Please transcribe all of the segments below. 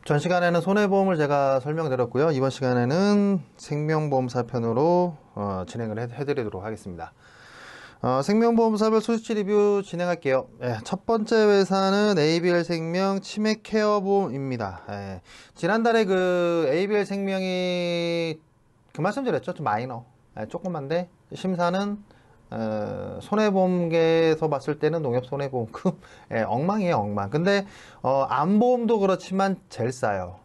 전 시간에는 손해보험을 제가 설명드렸고요. 이번 시간에는 생명보험사 편으로 진행을 해드리도록 하겠습니다. 생명보험사별 소식지 리뷰 진행할게요. 첫 번째 회사는 ABL생명 치매케어보험입니다. 지난달에 그 ABL생명이 그 말씀드렸죠. 좀 마이너, 조그만데 심사는 손해보험계에서 봤을 때는 농협손해보험급 엉망이에요, 엉망. 근데 암보험도 그렇지만 제일 싸요.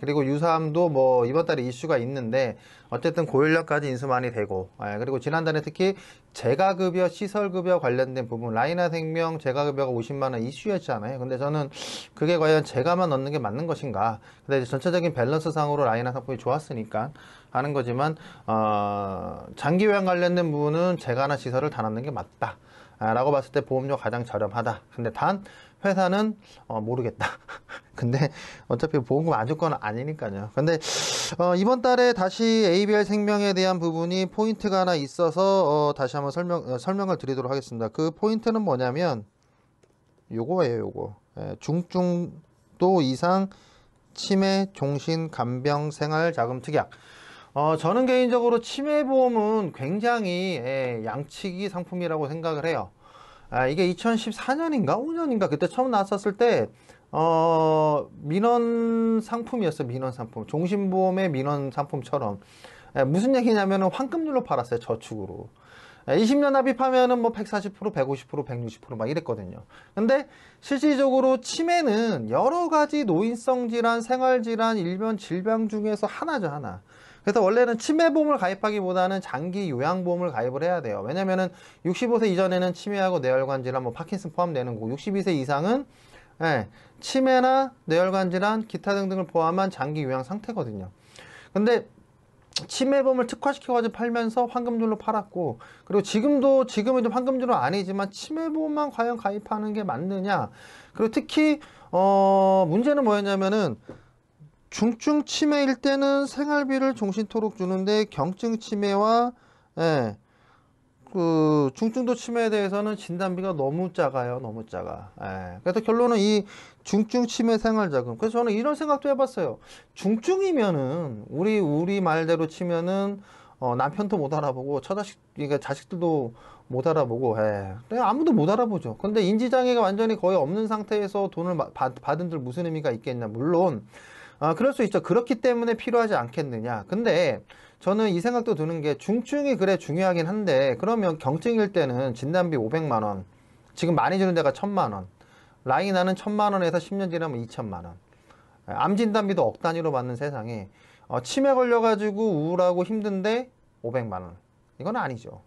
그리고 유사암도 뭐 이번 달에 이슈가 있는데 어쨌든 고연료까지 인수 많이 되고, 그리고 지난달에 특히 재가급여, 시설급여 관련된 부분, 라이나생명 재가급여가 50만원 이슈였잖아요. 근데 저는 그게 과연 재가만 넣는 게 맞는 것인가. 근데 이제 전체적인 밸런스 상으로 라이나 상품이 좋았으니까 하는 거지만 장기요양 관련된 부분은 재가나 시설을 다 넣는 게 맞다 라고 봤을 때 보험료 가장 저렴하다. 근데 단 회사는 모르겠다. 근데 어차피 보험금 안 줄 건 아니니까요. 근데 이번 달에 다시 ABL 생명에 대한 부분이 포인트가 하나 있어서 다시 한번 설명을 드리도록 하겠습니다. 그 포인트는 뭐냐면 요거예요. 요거. 중증도 이상 치매, 종신, 간병, 생활, 자금, 특약. 저는 개인적으로 치매보험은 굉장히 양치기 상품이라고 생각을 해요. 이게 2014년인가 5년인가 그때 처음 나왔었을 때 민원 상품이었어요. 민원 상품. 종신보험의 민원 상품처럼. 무슨 얘기냐면은 환급률로 팔았어요. 저축으로. 20년 합입하면은 뭐 140%, 150%, 160%막 이랬거든요. 근데 실질적으로 치매는 여러 가지 노인성 질환, 생활 질환, 일변 질병 중에서 하나죠, 하나. 그래서 원래는 치매보험을 가입하기보다는 장기 요양보험을 가입을 해야 돼요. 왜냐면은 65세 이전에는 치매하고 뇌혈관 질환, 뭐 파킨슨 포함되는 거고 62세 이상은 치매나 뇌혈관 질환, 기타 등등을 포함한 장기 요양 상태거든요. 근데 치매보험을 특화시켜가지고 팔면서 환급률로 팔았고, 그리고 지금은 좀 환급률은 아니지만 치매보험만 과연 가입하는 게 맞느냐. 그리고 특히 문제는 뭐였냐면은 중증 치매일 때는 생활비를 종신토록 주는데 경증 치매와 그 중증도 치매에 대해서는 진단비가 너무 작아요. 너무 작아. 그래서 결론은 이 중증 치매 생활자금. 그래서 저는 이런 생각도 해봤어요. 중증이면은 우리 말대로 치면은 남편도 못 알아보고 처자식, 그러니까 자식들도 못 알아보고, 아무도 못 알아보죠. 근데 인지장애가 완전히 거의 없는 상태에서 돈을 받은들 무슨 의미가 있겠냐. 물론 그럴 수 있죠. 그렇기 때문에 필요하지 않겠느냐. 근데 저는 이 생각도 드는 게 중증이 그래 중요하긴 한데 그러면 경증일 때는 진단비 500만원, 지금 많이 주는 데가 1000만원, 라이나는 1000만원에서 10년 지나면 2000만원, 암 진단비도 억 단위로 받는 세상에 치매 걸려가지고 우울하고 힘든데 500만원, 이건 아니죠.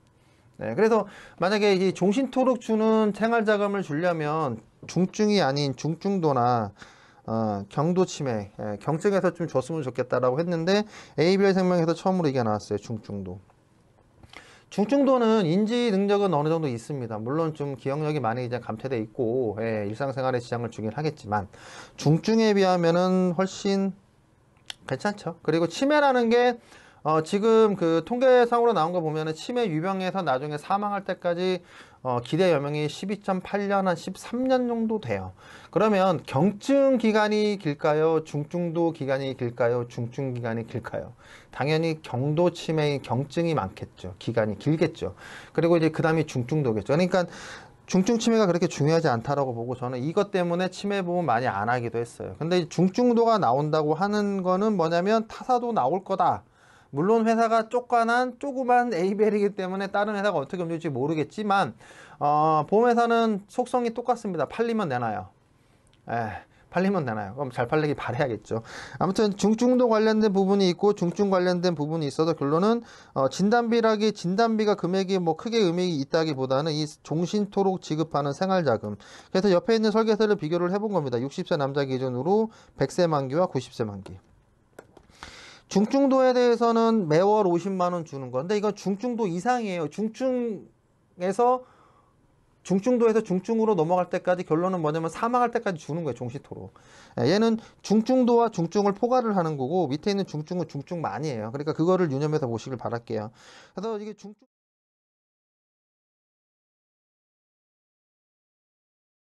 그래서 만약에 이 종신토록 주는 생활자금을 주려면 중증이 아닌 중증도나 경도치매, 경증에서 좀 줬으면 좋겠다라고 했는데 ABL생명에서 처음으로 이게 나왔어요. 중증도. 중증도는 인지 능력은 어느 정도 있습니다. 물론 좀 기억력이 많이 이제 감퇴돼 있고 일상생활에 지장을 주긴 하겠지만 중증에 비하면은 훨씬 괜찮죠. 그리고 치매라는 게 지금 그 통계상으로 나온 거 보면은 치매 유병에서 나중에 사망할 때까지 기대 여명이 12.8년 한 13년 정도 돼요. 그러면 경증 기간이 길까요? 중증도 기간이 길까요? 중증 기간이 길까요? 당연히 경도 치매 경증이 많겠죠. 기간이 길겠죠. 그리고 이제 그 다음이 중증도겠죠. 그러니까 중증 치매가 그렇게 중요하지 않다라고 보고 저는 이것 때문에 치매 보험 많이 안 하기도 했어요. 근데 중증도가 나온다고 하는 거는 뭐냐면 타사도 나올 거다. 물론 회사가 조그만 ABL이기 때문에 다른 회사가 어떻게 움직일지 모르겠지만 보험회사는 속성이 똑같습니다. 팔리면 내놔요. 팔리면 되나요? 그럼 잘 팔리기 바라야겠죠. 아무튼 중증도 관련된 부분이 있고 중증 관련된 부분이 있어도 결론은 진단비가 금액이 뭐 크게 의미가 있다기보다는 이 종신토록 지급하는 생활자금. 그래서 옆에 있는 설계서를 비교를 해본 겁니다. 60세 남자 기준으로 100세 만기와 90세 만기. 중증도에 대해서는 매월 50만원 주는 건데 이건 중증도 이상이에요. 중증도에서 중증으로 넘어갈 때까지 결론은 뭐냐면 사망할 때까지 주는 거예요. 종신토록. 얘는 중증도와 중증을 포괄을 하는 거고 밑에 있는 중증은 중증만이에요. 그러니까 그거를 유념해서 보시길 바랄게요. 그래서 이게 중증